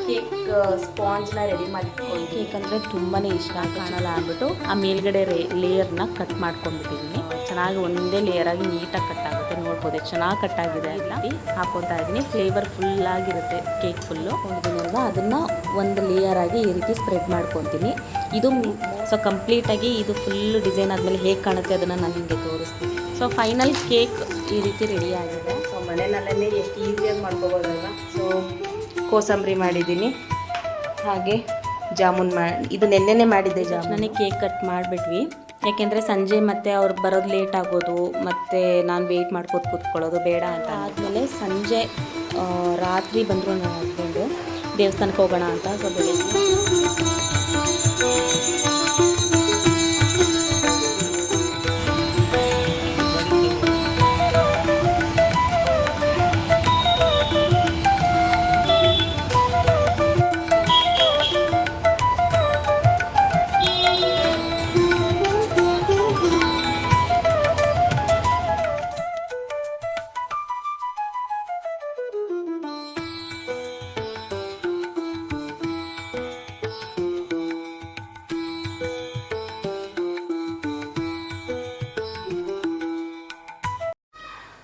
Cake ಸ್ಪಾಂಜ್ನ ready ಮಾಡಿಟ್ಕೊಂಡು cake ಅಂದರೆ ತುಂಬಾ ಇಷ್ಟ ಕಾಣಲ್ಲ ಅಂದ್ಬಿಟ್ಟು ಆ ಮೇಲ್ಗಡೆ ಲೇಯರ್ನ ಕಟ್ ಮಾಡ್ಕೊಂಡ್ಬಿಟ್ಟಿದ್ದೀನಿ. ಚೆನ್ನಾಗಿ ಒಂದೇ ಲೇಯರಾಗಿ ನೀಟಾಗಿ ಕಟ್ ಆಗುತ್ತೆ. ನೋಡ್ಬೋದು ಚೆನ್ನಾಗಿ ಕಟ್ ಆಗಿದೆ ಅಂತ ಹಾಕೊತಾ ಇದ್ದೀನಿ. ಫ್ಲೇವರ್ ಫುಲ್ಲಾಗಿರುತ್ತೆ ಕೇಕ್ ಫುಲ್ಲು ಅಲ್ವಾ, ಅದನ್ನು ಒಂದು ಲೇಯರಾಗಿ ಈ ರೀತಿ ಸ್ಪ್ರೆಡ್ ಮಾಡ್ಕೊತೀನಿ. ಇದು ಸೊ ಕಂಪ್ಲೀಟಾಗಿ ಇದು ಫುಲ್ಲು ಡಿಸೈನ್ ಆದಮೇಲೆ ಹೇಗೆ ಕಾಣುತ್ತೆ ಅದನ್ನು ನಾನು ನಿಮಗೆ ತೋರಿಸ್ತೀನಿ. ಸೊ ಫೈನಲ್ ಕೇಕ್ ಈ ರೀತಿ ರೆಡಿ ಆಗಿದೆ. ಸೊ ಮನೆಯಲ್ಲೇ ಎಷ್ಟು ಈಸಿಯಾಗಿ ಮಾಡ್ಕೋಬೋದಲ್ವ. ಸೊ ಕೋಸಂಬರಿ ಮಾಡಿದ್ದೀನಿ, ಹಾಗೆ ಜಾಮೂನ್ ಇದು ನೆನ್ನೆನೇ ಮಾಡಿದ್ದೆ. ಜಾಮೂನೇ ಕೇಕ್ ಕಟ್ ಮಾಡಿಬಿಟ್ವಿ, ಯಾಕೆಂದರೆ ಸಂಜೆ ಮತ್ತೆ ಅವ್ರು ಬರೋದು ಲೇಟ್ ಆಗೋದು, ಮತ್ತು ನಾನು ವೆಯ್ಟ್ ಮಾಡ್ಕೋತ ಕೂತ್ಕೊಳ್ಳೋದು ಬೇಡ ಅಂತ. ಆದಮೇಲೆ ಸಂಜೆ ರಾತ್ರಿ ಬಂದರು ನನ್ನ ಹಸ್ಬೆಂಡು ದೇವಸ್ಥಾನಕ್ಕೆ ಹೋಗೋಣ ಅಂತ. ಸೊ ಬೆಳಿಗ್ಗೆ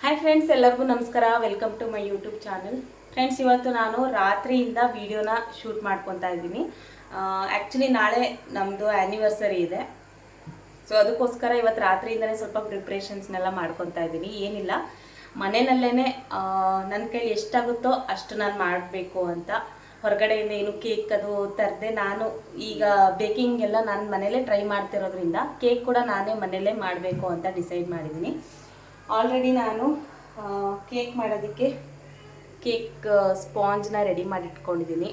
ಹಾಯ್ ಫ್ರೆಂಡ್ಸ್, ಎಲ್ಲರಿಗೂ ನಮಸ್ಕಾರ. Welcome to my YouTube channel. Friends, ಇವತ್ತು ನಾನು ರಾತ್ರಿಯಿಂದ ವಿಡಿಯೋನ ಶೂಟ್ ಮಾಡ್ಕೊತಾ ಇದ್ದೀನಿ. ಆ್ಯಕ್ಚುಲಿ ನಾಳೆ ನಮ್ಮದು ಆ್ಯನಿವರ್ಸರಿ ಇದೆ. ಸೊ ಅದಕ್ಕೋಸ್ಕರ ಇವತ್ತು ರಾತ್ರಿಯಿಂದನೇ ಸ್ವಲ್ಪ ಪ್ರಿಪ್ರೇಷನ್ಸ್ನೆಲ್ಲ ಮಾಡ್ಕೊತಾ ಇದ್ದೀನಿ. ಏನಿಲ್ಲ, ಮನೆಯಲ್ಲೇ ನನ್ನ ಕೈಲಿ ಎಷ್ಟಾಗುತ್ತೋ ಅಷ್ಟು ನಾನು ಮಾಡಬೇಕು ಅಂತ. ಹೊರಗಡೆಯಿಂದ ಏನು ಕೇಕ್ ಅದು ತರದೆ ನಾನು ಈಗ ಬೇಕಿಂಗ್ ಎಲ್ಲ ನಾನು ಮನೇಲೇ ಟ್ರೈ ಮಾಡ್ತಿರೋದ್ರಿಂದ ಕೇಕ್ ಕೂಡ ನಾನೇ ಮನೇಲೇ ಮಾಡಬೇಕು ಅಂತ ಡಿಸೈಡ್ ಮಾಡಿದ್ದೀನಿ. ಆಲ್ರೆಡಿ ನಾನು ಕೇಕ್ ಮಾಡೋದಕ್ಕೆ ಕೇಕ್ ಸ್ಪಾಂಜ್ನ ರೆಡಿ ಮಾಡಿಟ್ಕೊಂಡಿದ್ದೀನಿ.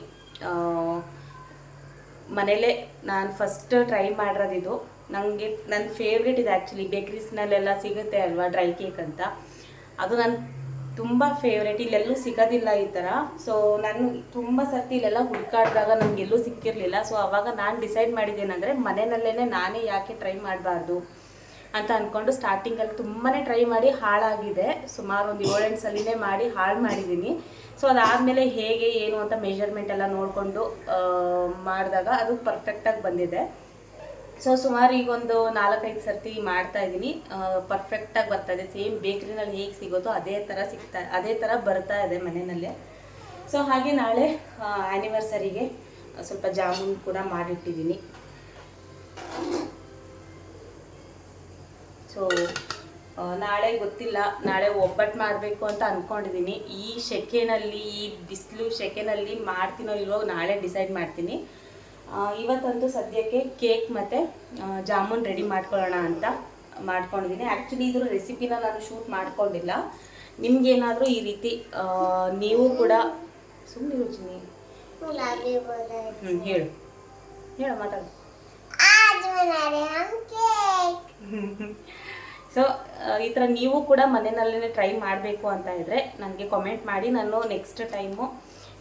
ಮನೇಲೇ ನಾನು ಫಸ್ಟ್ ಟ್ರೈ ಮಾಡಿರೋದಿದು. ನನಗೆ ನನ್ನ ಫೇವ್ರೇಟ್ ಇದೆ. ಆ್ಯಕ್ಚುಲಿ ಬೇಕ್ರೀಸ್ನಲ್ಲೆಲ್ಲ ಸಿಗುತ್ತೆ ಅಲ್ವಾ ಡ್ರೈ ಕೇಕ್ ಅಂತ, ಅದು ನನ್ನ ತುಂಬ ಫೇವ್ರೇಟ್. ಇಲ್ಲೆಲ್ಲೂ ಸಿಗೋದಿಲ್ಲ ಈ ಥರ. ಸೊ ನಾನು ತುಂಬ ಸರ್ತಿ ಇಲ್ಲೆಲ್ಲ ಹುಡುಕಾಡಿದಾಗ ನನಗೆಲ್ಲೂ ಸಿಕ್ಕಿರಲಿಲ್ಲ. ಸೊ ಆವಾಗ ನಾನು ಡಿಸೈಡ್ ಮಾಡಿದ್ದೇನೆಂದರೆ ಮನೆಯಲ್ಲೇ ನಾನೇ ಯಾಕೆ ಟ್ರೈ ಮಾಡಬಾರ್ದು ಅಂತ ಅಂದ್ಕೊಂಡು ಸ್ಟಾರ್ಟಿಂಗಲ್ಲಿ ತುಂಬಾ ಟ್ರೈ ಮಾಡಿ ಹಾಳಾಗಿದೆ. ಸುಮಾರು ಒಂದು 7-8 ಸಲಿನೇ ಮಾಡಿ ಹಾಳು ಮಾಡಿದ್ದೀನಿ. ಸೊ ಅದಾದಮೇಲೆ ಹೇಗೆ ಏನು ಅಂತ ಮೆಷರ್ಮೆಂಟ್ ಎಲ್ಲ ನೋಡಿಕೊಂಡು ಮಾಡಿದಾಗ ಅದು ಪರ್ಫೆಕ್ಟಾಗಿ ಬಂದಿದೆ. ಸೊ ಸುಮಾರು ಈಗ ಒಂದು 4-5 ಸರ್ತಿ ಮಾಡ್ತಾಯಿದ್ದೀನಿ. ಪರ್ಫೆಕ್ಟಾಗಿ ಬರ್ತಾಯಿದೆ. ಸೇಮ್ ಬೇಕ್ರಿನಲ್ಲಿ ಹೇಗೆ ಸಿಗೋತೋ ಅದೇ ಥರ ಬರ್ತಾ ಇದೆ ಮನೆಯಲ್ಲೇ. ಸೊ ಹಾಗೆ ನಾಳೆ ಆ್ಯನಿವರ್ಸರಿಗೆ ಸ್ವಲ್ಪ ಜಾಮೂನ್ ಕೂಡ ಮಾಡಿಟ್ಟಿದ್ದೀನಿ. ಸೊ ನಾಳೆ ಗೊತ್ತಿಲ್ಲ, ನಾಳೆ ಒಬ್ಬಟ್ಟು ಮಾಡಬೇಕು ಅಂತ ಅಂದ್ಕೊಂಡಿದ್ದೀನಿ. ಈ ಸೆಕೆನಲ್ಲಿ, ಈ ಬಿಸಿಲು ಸೆಕೆನಲ್ಲಿ ಮಾಡ್ತೀನೋ ಇಲ್ವೋ ನಾಳೆ ಡಿಸೈಡ್ ಮಾಡ್ತೀನಿ. ಇವತ್ತಂತೂ ಸದ್ಯಕ್ಕೆ ಕೇಕ್ ಮತ್ತು ಜಾಮೂನ್ ರೆಡಿ ಮಾಡ್ಕೊಳ್ಳೋಣ ಅಂತ ಮಾಡ್ಕೊಂಡಿದ್ದೀನಿ. ಆ್ಯಕ್ಚುಲಿ ಇದ್ರ ರೆಸಿಪಿನ ನಾನು ಶೂಟ್ ಮಾಡ್ಕೊಂಡಿಲ್ಲ. ನಿಮ್ಗೇನಾದರೂ ಈ ರೀತಿ ನೀವು ಕೂಡ ಸುಮ್ಮನೆ ರುಚಿನಿ ಹೇಳು ಮಾತಾಡು. ಸೊ ಈ ಥರ ನೀವು ಕೂಡ ಮನೆಯಲ್ಲೇ ಟ್ರೈ ಮಾಡಬೇಕು ಅಂತ ಇದ್ದರೆ ನನಗೆ ಕಾಮೆಂಟ್ ಮಾಡಿ. ನಾನು ನೆಕ್ಸ್ಟ್ ಟೈಮು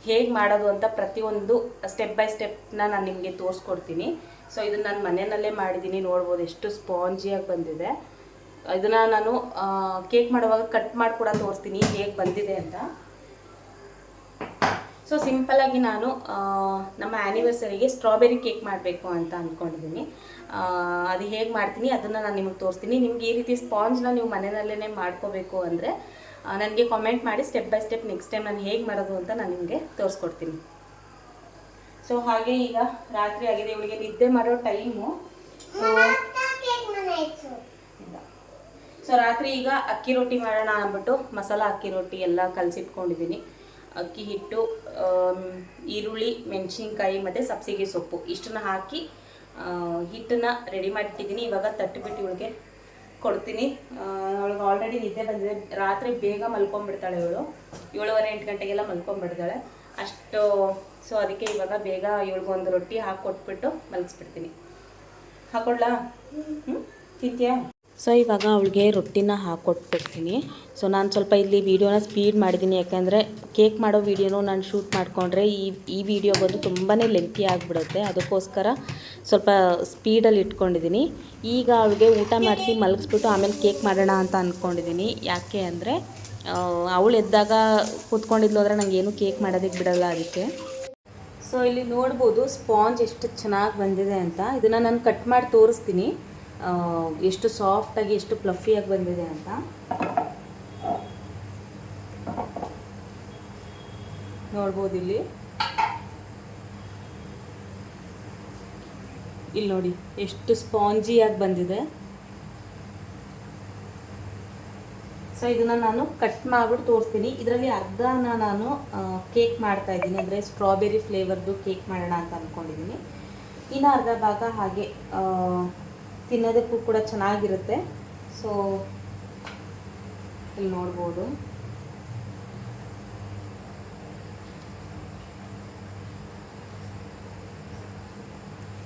ಹೇಗೆ ಮಾಡೋದು ಅಂತ ಪ್ರತಿಯೊಂದು ಸ್ಟೆಪ್ ಬೈ ಸ್ಟೆಪ್ನ ನಾನು ನಿಮಗೆ ತೋರಿಸ್ಕೊಡ್ತೀನಿ. ಸೊ ಇದನ್ನು ನಾನು ಮನೆಯಲ್ಲೇ ಮಾಡಿದ್ದೀನಿ. ನೋಡ್ಬೋದು ಎಷ್ಟು ಸ್ಪಾಂಜಿಯಾಗಿ ಬಂದಿದೆ. ಇದನ್ನು ನಾನು ಕೇಕ್ ಮಾಡುವಾಗ ಕಟ್ ಮಾಡಿ ಕೂಡ ತೋರಿಸ್ತೀನಿ ಹೇಗೆ ಬಂದಿದೆ ಅಂತ. ಸೊ ಸಿಂಪಲ್ಲಾಗಿ ನಾನು ನಮ್ಮ ಆ್ಯನಿವರ್ಸರಿಗೆ ಸ್ಟ್ರಾಬೆರಿ ಕೇಕ್ ಮಾಡಬೇಕು ಅಂತ ಅಂದ್ಕೊಂಡಿದ್ದೀನಿ. ಅದು ಹೇಗೆ ಮಾಡ್ತೀನಿ ಅದನ್ನು ನಾನು ನಿಮಗೆ ತೋರಿಸ್ತೀನಿ. ನಿಮ್ಗೆ ಈ ರೀತಿ ಸ್ಪಾಂಜ್ನ ನೀವು ಮನೆಯಲ್ಲೇ ಮಾಡ್ಕೋಬೇಕು ಅಂದರೆ ನನಗೆ ಕಾಮೆಂಟ್ ಮಾಡಿ. Step by step next time ನಾನು ಹೇಗೆ ಮಾಡೋದು ಅಂತ ನಾನು ನಿಮಗೆ ತೋರಿಸ್ಕೊಡ್ತೀನಿ. ಸೊ ಹಾಗೆ ಈಗ ರಾತ್ರಿ ಆಗಿದೆ, ಇವಳಿಗೆ ನಿದ್ದೆ ಮಾಡೋ ಟೈಮು. ಸೊ ರಾತ್ರಿ ಈಗ ಅಕ್ಕಿ ರೊಟ್ಟಿ ಮಾಡೋಣ ಅಂದ್ಬಿಟ್ಟು ಮಸಾಲ ಅಕ್ಕಿ ರೊಟ್ಟಿ ಎಲ್ಲ ಕಲಸಿಟ್ಕೊಂಡಿದ್ದೀನಿ. ಅಕ್ಕಿ ಹಿಟ್ಟು, ಈರುಳ್ಳಿ, ಮೆಣಸಿನ್ಕಾಯಿ ಮತ್ತು ಸಬ್ಸಿಗೆ ಸೊಪ್ಪು ಇಷ್ಟನ್ನ ಹಾಕಿ ಹಿಟ್ಟನ್ನು ರೆಡಿ ಮಾಡಿಟ್ಟಿದ್ದೀನಿ. ಇವಾಗ ತಟ್ಟಿಬಿಟ್ಟು ಇವಳಿಗೆ ಕೊಡ್ತೀನಿ. ಅವಳಿಗೆ ಆಲ್ರೆಡಿ ನಿದ್ದೆ ಬಂದಿದೆ. ರಾತ್ರಿ ಬೇಗ ಮಲ್ಕೊಂಡ್ಬಿಡ್ತಾಳೆ ಇವಳು. 7:30-8 ಗಂಟೆಗೆಲ್ಲ ಮಲ್ಕೊಂಡ್ಬಿಡ್ತಾಳೆ ಅಷ್ಟು. ಸೊ ಅದಕ್ಕೆ ಇವಾಗ ಬೇಗ ಇವಳಿಗೊಂದು ರೊಟ್ಟಿ ಹಾಕ್ಕೊಟ್ಬಿಟ್ಟು ಮಲಗಿಸ್ಬಿಡ್ತೀನಿ. ಹಾಕ್ಕೊಡ್ಲಾ? ತಿಂತೀಯಾ? ಸೊ ಇವಾಗ ಅವಳಿಗೆ ರೊಟ್ಟಿನ ಹಾಕ್ಕೊಟ್ಬಿಡ್ತೀನಿ. ಸೊ ನಾನು ಸ್ವಲ್ಪ ಇಲ್ಲಿ ವೀಡಿಯೋನ ಸ್ಪೀಡ್ ಮಾಡಿದ್ದೀನಿ, ಯಾಕೆಂದರೆ ಕೇಕ್ ಮಾಡೋ ವೀಡಿಯೋನು ನಾನು ಶೂಟ್ ಮಾಡಿಕೊಂಡ್ರೆ ಈ ವಿಡಿಯೋ ಬಂದು ತುಂಬಾ ಲೆಂತಿ ಆಗಿಬಿಡುತ್ತೆ. ಅದಕ್ಕೋಸ್ಕರ ಸ್ವಲ್ಪ ಸ್ಪೀಡಲ್ಲಿ ಇಟ್ಕೊಂಡಿದ್ದೀನಿ. ಈಗ ಅವಳಿಗೆ ಊಟ ಮಾಡಿಸಿ ಮಲಗಿಸ್ಬಿಟ್ಟು ಆಮೇಲೆ ಕೇಕ್ ಮಾಡೋಣ ಅಂತ ಅಂದ್ಕೊಂಡಿದ್ದೀನಿ. ಯಾಕೆ ಅಂದರೆ ಅವಳು ಎದ್ದಾಗ ಕೂತ್ಕೊಂಡಿದ್ಲು ಅಂದರೆ ನನಗೇನು ಕೇಕ್ ಮಾಡೋದಕ್ಕೆ ಬಿಡೋಲ್ಲ. ಅದಕ್ಕೆ ಸೊ ಇಲ್ಲಿ ನೋಡ್ಬೋದು ಸ್ಪಾಂಜ್ ಎಷ್ಟು ಚೆನ್ನಾಗಿ ಬಂದಿದೆ ಅಂತ. ಇದನ್ನು ನಾನು ಕಟ್ ಮಾಡಿ ತೋರಿಸ್ತೀನಿ ಎಷ್ಟು ಸಾಫ್ಟಾಗಿ ಎಷ್ಟು ಫ್ಲಫಿಯಾಗಿ ಬಂದಿದೆ ಅಂತ. ನೋಡ್ಬೋದು ಇಲ್ಲಿ ನೋಡಿ ಎಷ್ಟು ಸ್ಪಾಂಜಿಯಾಗಿ ಬಂದಿದೆ. ಸೊ ಇದನ್ನು ನಾನು ಕಟ್ ಮಾಡಿಬಿಟ್ಟು ತೋರಿಸ್ತೀನಿ. ಇದರಲ್ಲಿ ಅರ್ಧನ ನಾನು ಕೇಕ್ ಮಾಡ್ತಾ ಇದ್ದೀನಿ, ಅಂದರೆ ಸ್ಟ್ರಾಬೆರಿ ಫ್ಲೇವರ್ದು ಕೇಕ್ ಮಾಡೋಣ ಅಂತ ಅಂದ್ಕೊಂಡಿದ್ದೀನಿ. ಇನ್ನು ಅರ್ಧ ಭಾಗ ಹಾಗೆ ತಿನ್ನೋದಕ್ಕೂ ಕೂಡ ಚೆನ್ನಾಗಿರುತ್ತೆ. ಸೊ ಇಲ್ಲಿ ನೋಡ್ಬೋದು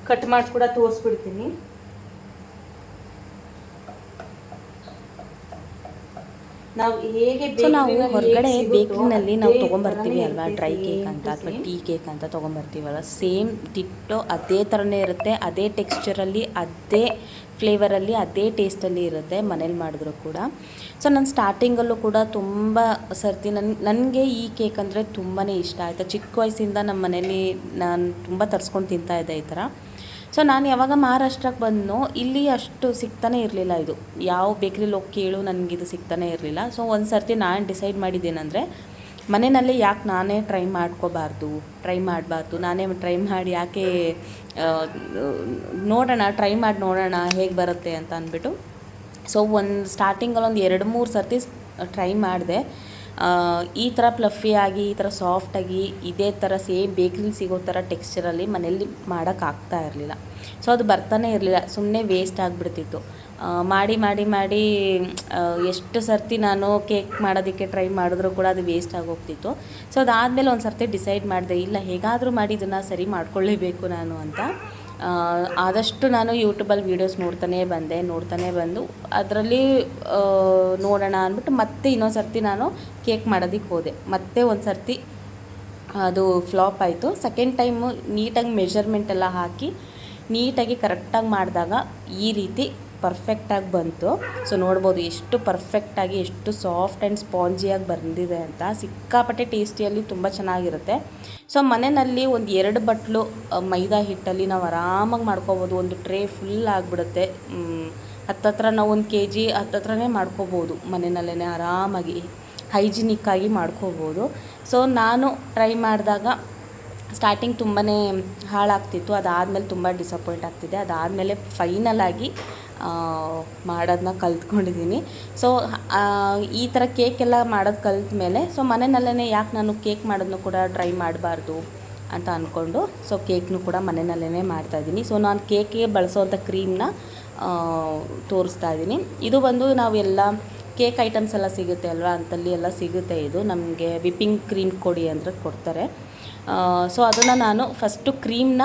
ಕಟ್ ಮಾಡಿ ಕೂಡ ತೋರಿಸ್ಬಿಡ್ತೀನಿ. ನಾವು ಹೇಗೆ ನಾವು ಹೊರಗಡೆ ಬೇಕ್ರಿನಲ್ಲಿ ನಾವು ತೊಗೊಂಬರ್ತೀವಿ ಅಲ್ವಾ, ಡ್ರೈ ಕೇಕ್ ಅಂತ ಅಥವಾ ಟೀ ಕೇಕ್ ಅಂತ ತೊಗೊಂಬರ್ತೀವಲ್ಲ, ಸೇಮ್ ಡಿಟ್ಟೋ ಅದೇ ಥರನೇ ಇರುತ್ತೆ. ಅದೇ ಟೆಕ್ಸ್ಚರಲ್ಲಿ, ಅದೇ ಫ್ಲೇವರಲ್ಲಿ, ಅದೇ ಟೇಸ್ಟಲ್ಲಿ ಇರುತ್ತೆ ಮನೇಲಿ ಮಾಡಿದ್ರು ಕೂಡ. ಸೊ ನಾನು ಸ್ಟಾರ್ಟಿಂಗಲ್ಲೂ ಕೂಡ ತುಂಬ ಸರ್ತಿ ನನಗೆ ಈ ಕೇಕ್ ಅಂದರೆ ತುಂಬಾ ಇಷ್ಟ ಆಯಿತಾ. ಚಿಕ್ಕ ವಯಸ್ಸಿಂದ ನಮ್ಮ ಮನೇಲಿ ನಾನು ತುಂಬ ತರಿಸ್ಕೊಂಡು ತಿಂತಾಯಿದ್ದೆ ಈ ಥರ. ಸೊ ನಾನು ಯಾವಾಗ ಮಹಾರಾಷ್ಟ್ರಕ್ಕೆ ಬಂದನೋ ಇಲ್ಲಿ ಅಷ್ಟು ಸಿಗ್ತಾನೆ ಇರಲಿಲ್ಲ. ಇದು ಯಾವ ಬೇಕ್ರಿಲಿ ಹೋಗಿ ಕೇಳು ನನಗಿದು ಸಿಗ್ತಾನೆ ಇರಲಿಲ್ಲ. ಸೊ ಒಂದು ಸರ್ತಿ ನಾನು ಡಿಸೈಡ್ ಮಾಡಿದ್ದೇನೆಂದರೆ ಮನೆಯಲ್ಲೇ ಯಾಕೆ ನಾನೇ ಟ್ರೈ ಮಾಡಬಾರ್ದು, ನಾನೇ ಟ್ರೈ ಮಾಡಿ ಯಾಕೆ ಟ್ರೈ ಮಾಡಿ ನೋಡೋಣ ಹೇಗೆ ಬರುತ್ತೆ ಅಂತ ಅಂದ್ಬಿಟ್ಟು. ಸೊ ಸ್ಟಾರ್ಟಿಂಗಲ್ಲಿ ಒಂದು 2-3 ಸರ್ತಿ ಟ್ರೈ ಮಾಡಿದೆ. ಈ ಥರ ಫ್ಲಫಿಯಾಗಿ, ಈ ಥರ ಸಾಫ್ಟಾಗಿ, ಇದೇ ಥರ ಸೇಮ್ ಬೇಕ್ರಿಲಿ ಸಿಗೋ ಥರ ಟೆಕ್ಸ್ಚರಲ್ಲಿ ಮನೇಲಿ ಮಾಡೋಕ್ಕಾಗ್ತಾ ಇರಲಿಲ್ಲ. ಸೊ ಅದು ಬರ್ತಾನೆ ಇರಲಿಲ್ಲ, ಸುಮ್ಮನೆ ವೇಸ್ಟ್ ಆಗಿಬಿಡ್ತಿತ್ತು. ಮಾಡಿ ಮಾಡಿ ಮಾಡಿ ಎಷ್ಟು ಸರ್ತಿ ನಾನು ಕೇಕ್ ಮಾಡೋದಕ್ಕೆ ಟ್ರೈ ಮಾಡಿದ್ರೂ ಕೂಡ ಅದು ವೇಸ್ಟ್ ಆಗೋಗ್ತಿತ್ತು. ಸೊ ಅದಾದಮೇಲೆ ಒಂದು ಸರ್ತಿ ಡಿಸೈಡ್ ಮಾಡಿದೆ, ಇಲ್ಲ ಹೇಗಾದರೂ ಮಾಡಿ ಇದನ್ನು ಸರಿ ಮಾಡ್ಕೊಳ್ಳೇಬೇಕು ನಾನು ಅಂತ. ಆದಷ್ಟು ನಾನು ಯೂಟ್ಯೂಬಲ್ಲಿ ವೀಡಿಯೋಸ್ ನೋಡ್ತಾನೆ ಬಂದು ಅದರಲ್ಲಿ ನೋಡೋಣ ಅಂದ್ಬಿಟ್ಟು ಮತ್ತೆ ಇನ್ನೊಂದು ಸರ್ತಿ ನಾನು ಕೇಕ್ ಮಾಡೋದಕ್ಕೆ ಹೋದೆ. ಮತ್ತೆ ಒಂದು ಸರ್ತಿ ಅದು ಫ್ಲಾಪ್ ಆಯಿತು. ಸೆಕೆಂಡ್ ಟೈಮು ನೀಟಾಗಿ ಮೆಷರ್ಮೆಂಟ್ ಎಲ್ಲ ಹಾಕಿ ನೀಟಾಗಿ ಕರೆಕ್ಟಾಗಿ ಮಾಡಿದಾಗ ಈ ರೀತಿ ಪರ್ಫೆಕ್ಟಾಗಿ ಬಂತು. ಸೊ ನೋಡ್ಬೋದು ಎಷ್ಟು ಪರ್ಫೆಕ್ಟಾಗಿ, ಎಷ್ಟು ಸಾಫ್ಟ್ ಆ್ಯಂಡ್ ಸ್ಪಾಂಜಿಯಾಗಿ ಬಂದಿದೆ ಅಂತ. ಸಿಕ್ಕಾಪಟ್ಟೆ ಟೇಸ್ಟಿಯಲ್ಲಿ ತುಂಬ ಚೆನ್ನಾಗಿರುತ್ತೆ. ಸೊ ಮನೆಯಲ್ಲಿ ಒಂದು 2 ಬಟ್ಲು ಮೈದಾ ಹಿಟ್ಟಲ್ಲಿ ನಾವು ಆರಾಮಾಗಿ ಮಾಡ್ಕೋಬೋದು. ಒಂದು ಟ್ರೇ ಫುಲ್ ಆಗಿಬಿಡುತ್ತೆ. ಹತ್ತತ್ರ ನಾವು 1 kg ಹತ್ತತ್ರನೇ ಮಾಡ್ಕೋಬೋದು ಮನೆಯಲ್ಲೇ ಆರಾಮಾಗಿ, ಹೈಜಿನಿಕ್ಕಾಗಿ ಮಾಡ್ಕೋಬೋದು. ಸೊ ನಾನು ಟ್ರೈ ಮಾಡಿದಾಗ ಸ್ಟಾರ್ಟಿಂಗ್ ತುಂಬಾ ಹಾಳಾಗ್ತಿತ್ತು. ಅದಾದಮೇಲೆ ತುಂಬ ಡಿಸಪಾಯಿಂಟ್ ಆಗ್ತಿದೆ. ಅದಾದಮೇಲೆ ಫೈನಲಾಗಿ ಮಾಡೋದನ್ನ ಕಲ್ತ್ಕೊಂಡಿದ್ದೀನಿ. ಸೊ ಈ ಥರ ಕೇಕೆಲ್ಲ ಮಾಡೋದು ಕಲ್ತ ಮೇಲೆ ಸೊ ಮನೆಯಲ್ಲೇ ಯಾಕೆ ನಾನು ಕೇಕ್ ಮಾಡೋದನ್ನು ಕೂಡ ಟ್ರೈ ಮಾಡಬಾರ್ದು ಅಂತ ಅಂದ್ಕೊಂಡು ಸೊ ಕೇಕ್ನು ಕೂಡ ಮನೆಯಲ್ಲೇ ಮಾಡ್ತಾಯಿದ್ದೀನಿ. ಸೊ ನಾನು ಕೇಕಿಗೆ ಬಳಸೋವಂಥ ಕ್ರೀಮ್ನ ತೋರಿಸ್ತಾ ಇದ್ದೀನಿ. ಇದು ಬಂದು ನಾವೆಲ್ಲ ಕೇಕ್ ಐಟಮ್ಸ್ ಎಲ್ಲ ಸಿಗುತ್ತೆ ಅಲ್ವಾ, ಅಂತಲ್ಲಿ ಎಲ್ಲ ಸಿಗುತ್ತೆ. ಇದು ನಮಗೆ ವಿಪ್ಪಿಂಗ್ ಕ್ರೀಮ್ ಕೊಡಿ ಅಂದರೆ ಕೊಡ್ತಾರೆ. ಸೊ ಅದನ್ನು ನಾನು ಫಸ್ಟು ಕ್ರೀಮ್ನ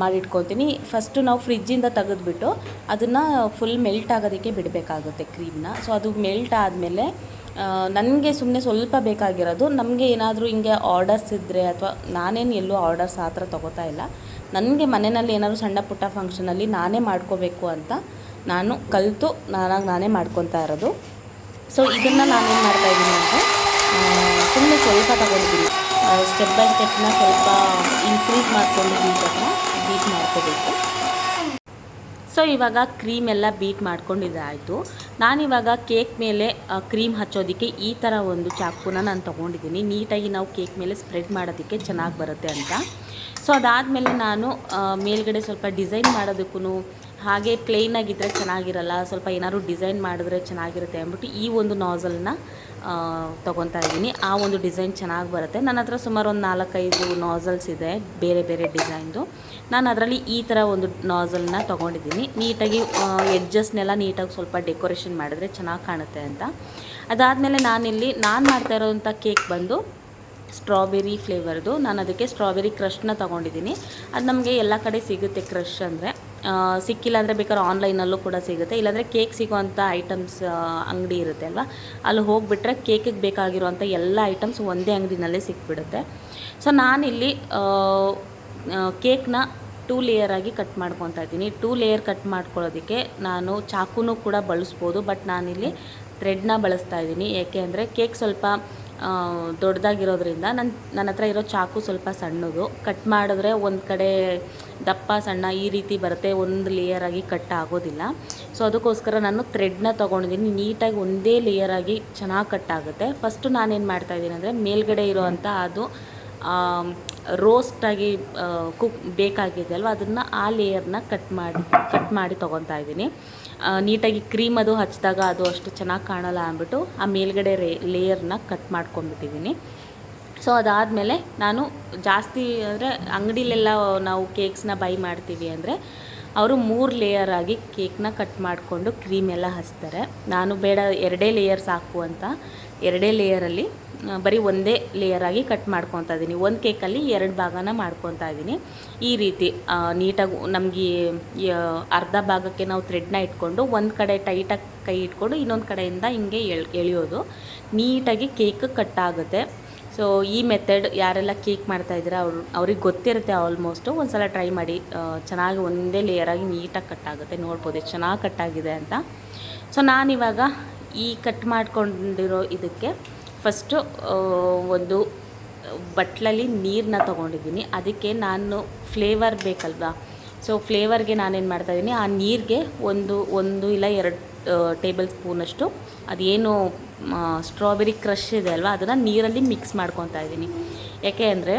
ಮಾಡಿಟ್ಕೊತೀನಿ. ಫಸ್ಟು ನಾವು ಫ್ರಿಜ್ಜಿಂದ ತೆಗೆದುಬಿಟ್ಟು ಅದನ್ನು ಫುಲ್ ಮೆಲ್ಟ್ ಆಗೋದಕ್ಕೆ ಬಿಡಬೇಕಾಗುತ್ತೆ ಕ್ರೀಮ್ನ. ಸೊ ಅದು ಮೆಲ್ಟ್ ಆದಮೇಲೆ ನನಗೆ ಸುಮ್ಮನೆ ಸ್ವಲ್ಪ ಬೇಕಾಗಿರೋದು, ನಮಗೆ ಏನಾದರೂ ಹಿಂಗೆ ಆರ್ಡರ್ಸ್ ಇದ್ದರೆ, ಅಥವಾ ನಾನೇನು ಎಲ್ಲೂ ಆರ್ಡರ್ಸ್ ಆ ಥರ ತೊಗೋತಾ ಇಲ್ಲ, ನನಗೆ ಮನೆಯಲ್ಲಿ ಏನಾದರೂ ಸಣ್ಣ ಪುಟ್ಟ ಫಂಕ್ಷನಲ್ಲಿ ನಾನೇ ಮಾಡ್ಕೋಬೇಕು ಅಂತ ನಾನು ಕಲಿತು ನಾನೇ ಮಾಡ್ಕೊತಾ ಇರೋದು. ಸೊ ಇದನ್ನು ನಾನೇನು ಮಾಡ್ತಾಯಿದ್ದೀನಿ ಅಂದರೆ ಸುಮ್ಮನೆ ಸ್ವಲ್ಪ ತಗೊಂಡಿದ್ದೀನಿ. ಸ್ಟೆಪ್ ಬೈ ಸ್ಟೆಪ್ನ ಸ್ವಲ್ಪ ಇನ್ಕ್ರೀಸ್ ಮಾಡಿಕೊಂಡು ಬೀಟ್ ಮಾಡ್ಕೋಬೇಕು. ಸೊ ಇವಾಗ ಕ್ರೀಮ್ ಎಲ್ಲ ಬೀಟ್ ಮಾಡ್ಕೊಂಡಿದ್ದಾಯಿತು. ನಾನಿವಾಗ ಕೇಕ್ ಮೇಲೆ ಕ್ರೀಮ್ ಹಚ್ಚೋದಕ್ಕೆ ಈ ಥರ ಒಂದು ಚಾಕುನ ನಾನು ತೊಗೊಂಡಿದ್ದೀನಿ. ನೀಟಾಗಿ ನಾವು ಕೇಕ್ ಮೇಲೆ ಸ್ಪ್ರೆಡ್ ಮಾಡೋದಕ್ಕೆ ಚೆನ್ನಾಗಿ ಬರುತ್ತೆ ಅಂತ. ಸೊ ಅದಾದಮೇಲೆ ನಾನು ಮೇಲ್ಗಡೆ ಸ್ವಲ್ಪ ಡಿಸೈನ್ ಮಾಡೋದಕ್ಕೂ, ಹಾಗೆ ಪ್ಲೇನಾಗಿದ್ದರೆ ಚೆನ್ನಾಗಿರಲ್ಲ, ಸ್ವಲ್ಪ ಏನಾದ್ರು ಡಿಸೈನ್ ಮಾಡಿದ್ರೆ ಚೆನ್ನಾಗಿರುತ್ತೆ ಅಂದ್ಬಿಟ್ಟು ಈ ಒಂದು ನಾಝಲ್ನ ತೊಗೊತಾ ಇದ್ದೀನಿ. ಆ ಒಂದು ಡಿಸೈನ್ ಚೆನ್ನಾಗಿ ಬರುತ್ತೆ. ನನ್ನ ಹತ್ರ ಸುಮಾರು ಒಂದು 4-5 ನಾಝಲ್ಸ್ ಇದೆ ಬೇರೆ ಬೇರೆ ಡಿಸೈನ್ದು. ನಾನು ಅದರಲ್ಲಿ ಈ ಥರ ಒಂದು ನಾಝಲ್ನ ತೊಗೊಂಡಿದ್ದೀನಿ. ನೀಟಾಗಿ ಎಡ್ಜಸ್ನೆಲ್ಲ ನೀಟಾಗಿ ಸ್ವಲ್ಪ ಡೆಕೋರೇಷನ್ ಮಾಡಿದ್ರೆ ಚೆನ್ನಾಗಿ ಕಾಣುತ್ತೆ ಅಂತ. ಅದಾದಮೇಲೆ ನಾನು ಮಾಡ್ತಾ ಇರೋವಂಥ ಕೇಕ್ ಬಂದು ಸ್ಟ್ರಾಬೆರಿ ಫ್ಲೇವರ್ದು. ನಾನು ಅದಕ್ಕೆ ಸ್ಟ್ರಾಬೆರಿ ಕ್ರಶ್ನ ತೊಗೊಂಡಿದ್ದೀನಿ. ಅದು ನಮಗೆ ಎಲ್ಲ ಕಡೆ ಸಿಗುತ್ತೆ. ಕ್ರಶ್ ಅಂದರೆ ಸಿಕ್ಕಿಲ್ಲ ಅಂದರೆ ಬೇಕಾದ್ರೆ ಆನ್ಲೈನಲ್ಲೂ ಕೂಡ ಸಿಗುತ್ತೆ. ಇಲ್ಲಾಂದರೆ ಕೇಕ್ ಸಿಗೋವಂಥ ಐಟಮ್ಸ್ ಅಂಗಡಿ ಇರುತ್ತೆ ಅಲ್ವಾ, ಅಲ್ಲಿ ಹೋಗಿಬಿಟ್ರೆ ಕೇಕಿಗೆ ಬೇಕಾಗಿರುವಂಥ ಎಲ್ಲ ಐಟಮ್ಸ್ ಒಂದೇ ಅಂಗಡಿನಲ್ಲೇ ಸಿಕ್ಬಿಡುತ್ತೆ. ಸೊ ನಾನಿಲ್ಲಿ ಕೇಕ್ನ 2 ಲೇಯರಾಗಿ ಕಟ್ ಮಾಡ್ಕೊತಾ ಇದ್ದೀನಿ. 2 ಲೇಯರ್ ಕಟ್ ಮಾಡ್ಕೊಳ್ಳೋದಕ್ಕೆ ನಾನು ಚಾಕುನೂ ಕೂಡ ಬಳಸ್ಬೋದು, ಬಟ್ ನಾನಿಲ್ಲಿ ಥ್ರೆಡ್ನ ಬಳಸ್ತಾ ಇದ್ದೀನಿ. ಏಕೆ ಅಂದರೆ ಕೇಕ್ ಸ್ವಲ್ಪ ದೊಡ್ಡದಾಗಿರೋದ್ರಿಂದ ನನ್ನ ಹತ್ರ ಇರೋ ಚಾಕು ಸ್ವಲ್ಪ ಸಣ್ಣದು. ಕಟ್ ಮಾಡಿದ್ರೆ ಒಂದು ಕಡೆ ದಪ್ಪ ಸಣ್ಣ ಈ ರೀತಿ ಬರುತ್ತೆ, ಒಂದು ಲೇಯರಾಗಿ ಕಟ್ ಆಗೋದಿಲ್ಲ. ಸೊ ಅದಕ್ಕೋಸ್ಕರ ನಾನು ಥ್ರೆಡ್ನ ತೊಗೊಂಡಿದ್ದೀನಿ. ನೀಟಾಗಿ ಒಂದೇ ಲೇಯರಾಗಿ ಚೆನ್ನಾಗಿ ಕಟ್ ಆಗುತ್ತೆ. ಫಸ್ಟು ನಾನೇನು ಮಾಡ್ತಾಯಿದ್ದೀನಿ ಅಂದರೆ ಮೇಲ್ಗಡೆ ಇರೋವಂಥ ಅದು ರೋಸ್ಟಾಗಿ ಬೇಕಾಗಿದೆ ಅಲ್ವ, ಅದನ್ನು ಆ ಲೇಯರ್ನ ಕಟ್ ಮಾಡಿ ತೊಗೊತಾ ಇದ್ದೀನಿ. ನೀಟಾಗಿ ಕ್ರೀಮ್ ಅದು ಹಚ್ಚಿದಾಗ ಅದು ಅಷ್ಟು ಚೆನ್ನಾಗಿ ಕಾಣಲ್ಲ ಅಂದ್ಬಿಟ್ಟು ಆ ಮೇಲ್ಗಡೆ ಲೇಯರ್ನ ಕಟ್ ಮಾಡ್ಕೊಂಡ್ಬಿಟ್ಟಿದ್ದೀನಿ. ಸೊ ಅದಾದಮೇಲೆ ನಾನು ಜಾಸ್ತಿ ಅಂದರೆ ಅಂಗಡಿಲೆಲ್ಲ ನಾವು ಕೇಕ್ಸ್ನ ಬೈ ಮಾಡ್ತೀವಿ ಅಂದರೆ ಅವರು 3 ಲೇಯರ್ ಆಗಿ ಕೇಕ್ನ ಕಟ್ ಮಾಡಿಕೊಂಡು ಕ್ರೀಮ್ ಎಲ್ಲ ಹಚ್ತಾರೆ. ನಾನು ಬೇಡ 2 ಲೇಯರ್ ಸಾಕು ಅಂತ 2 ಲೇಯರಲ್ಲಿ ಬರೀ ಒಂದೇ ಲೇಯರಾಗಿ ಕಟ್ ಮಾಡ್ಕೊತಾ ಇದ್ದೀನಿ. ಒಂದು ಕೇಕಲ್ಲಿ 2 ಭಾಗನ ಮಾಡ್ಕೊತಾ ಇದ್ದೀನಿ. ಈ ರೀತಿ ನೀಟಾಗಿ ನಮಗೆ ಅರ್ಧ ಭಾಗಕ್ಕೆ ನಾವು ಥ್ರೆಡ್ನ ಇಟ್ಕೊಂಡು ಒಂದು ಕಡೆ ಟೈಟಾಗಿ ಕೈ ಇಟ್ಕೊಂಡು ಇನ್ನೊಂದು ಕಡೆಯಿಂದ ಹಿಂಗೆ ಎಳೆಯೋದು, ನೀಟಾಗಿ ಕೇಕ್ ಕಟ್ ಆಗುತ್ತೆ. ಸೊ ಈ ಮೆಥಡ್ ಯಾರೆಲ್ಲ ಕೇಕ್ ಮಾಡ್ತಾಯಿದ್ದೀರಾ ಅವ್ರಿಗೆ ಗೊತ್ತಿರುತ್ತೆ ಆಲ್ಮೋಸ್ಟು. ಒಂದು ಸಲ ಟ್ರೈ ಮಾಡಿ, ಚೆನ್ನಾಗಿ ಒಂದೇ ಲೇಯರಾಗಿ ನೀಟಾಗಿ ಕಟ್ ಆಗುತ್ತೆ. ನೋಡ್ಬೋದು ಎಷ್ಟು ಚೆನ್ನಾಗಿ ಕಟ್ಟಾಗಿದೆ ಅಂತ. ಸೊ ನಾನಿವಾಗ ಈ ಕಟ್ ಮಾಡ್ಕೊಂಡಿರೋ ಇದಕ್ಕೆ ಫಸ್ಟು ಒಂದು ಬಟ್ಲಲ್ಲಿ ನೀರನ್ನ ತೊಗೊಂಡಿದ್ದೀನಿ. ಅದಕ್ಕೆ ನಾನು ಫ್ಲೇವರ್ ಬೇಕಲ್ವಾ, ಸೊ ಫ್ಲೇವರ್ಗೆ ನಾನೇನು ಮಾಡ್ತಾಯಿದ್ದೀನಿ, ಆ ನೀರಿಗೆ ಒಂದು ಇಲ್ಲ 2 ಟೇಬಲ್ ಸ್ಪೂನಷ್ಟು ಅದೇನು ಸ್ಟ್ರಾಬೆರಿ ಕ್ರಷ್ ಇದೆ ಅಲ್ವಾ, ಅದನ್ನು ನೀರಲ್ಲಿ ಮಿಕ್ಸ್ ಮಾಡ್ಕೊತಾ ಇದ್ದೀನಿ. ಯಾಕೆ ಅಂದರೆ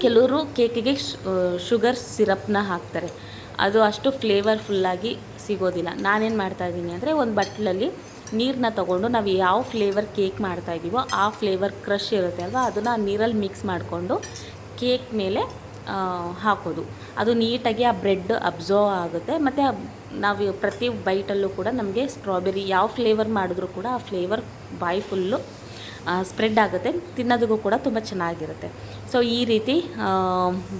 ಕೆಲವರು ಕೇಕಿಗೆ ಶುಗರ್ ಸಿರಪ್ನ ಹಾಕ್ತಾರೆ, ಅದು ಅಷ್ಟು ಫ್ಲೇವರ್ಫುಲ್ಲಾಗಿ ಸಿಗೋದಿಲ್ಲ. ನಾನೇನು ಮಾಡ್ತಾಯಿದ್ದೀನಿ ಅಂದರೆ ಒಂದು ಬಟ್ಲಲ್ಲಿ ನೀರನ್ನ ತೊಗೊಂಡು ನಾವು ಯಾವ ಫ್ಲೇವರ್ ಕೇಕ್ ಮಾಡ್ತಾಯಿದ್ದೀವೋ ಆ ಫ್ಲೇವರ್ ಕ್ರಷ್ ಇರುತ್ತೆ ಅಲ್ವಾ, ಅದನ್ನು ನೀರಲ್ಲಿ ಮಿಕ್ಸ್ ಮಾಡಿಕೊಂಡು ಕೇಕ್ ಮೇಲೆ ಹಾಕೋದು. ಅದು ನೀಟಾಗಿ ಆ ಬ್ರೆಡ್ ಅಬ್ಸರ್ವ್ ಆಗುತ್ತೆ. ಮತ್ತು ನಾವು ಪ್ರತಿ ಬೈಟಲ್ಲೂ ಕೂಡ ನಮಗೆ ಸ್ಟ್ರಾಬೆರಿ ಯಾವ ಫ್ಲೇವರ್ ಮಾಡಿದ್ರೂ ಕೂಡ ಆ ಫ್ಲೇವರ್ ಬಾಯಿ ಫುಲ್ಲು ಸ್ಪ್ರೆಡ್ ಆಗುತ್ತೆ. ತಿನ್ನೋದಕ್ಕೂ ಕೂಡ ತುಂಬ ಚೆನ್ನಾಗಿರುತ್ತೆ. ಸೊ ಈ ರೀತಿ